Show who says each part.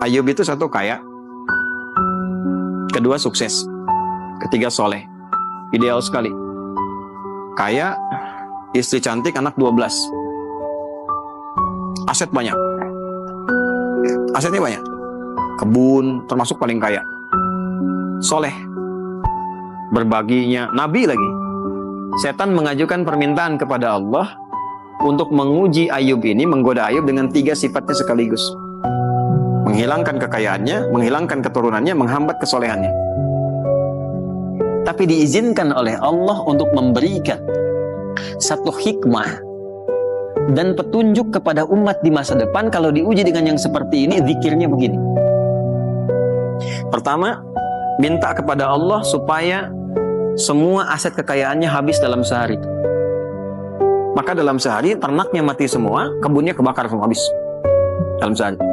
Speaker 1: Ayub itu satu kaya, kedua sukses, ketiga soleh. Ideal sekali. Kaya, istri cantik, anak 12. Aset banyak. Asetnya banyak. Kebun, termasuk paling kaya. Soleh. Berbaginya, nabi lagi. Setan mengajukan permintaan kepada Allah untuk menguji Ayub ini, menggoda Ayub dengan 3 sifatnya sekaligus. Menghilangkan kekayaannya, menghilangkan keturunannya, menghambat kesolehannya. Tapi diizinkan oleh Allah untuk memberikan satu hikmah dan petunjuk kepada umat di masa depan. Kalau diuji dengan yang seperti ini, zikirnya begini. Pertama, minta kepada Allah supaya semua aset kekayaannya habis dalam sehari. Maka dalam sehari ternaknya mati semua, kebunnya kebakar semua habis dalam sehari.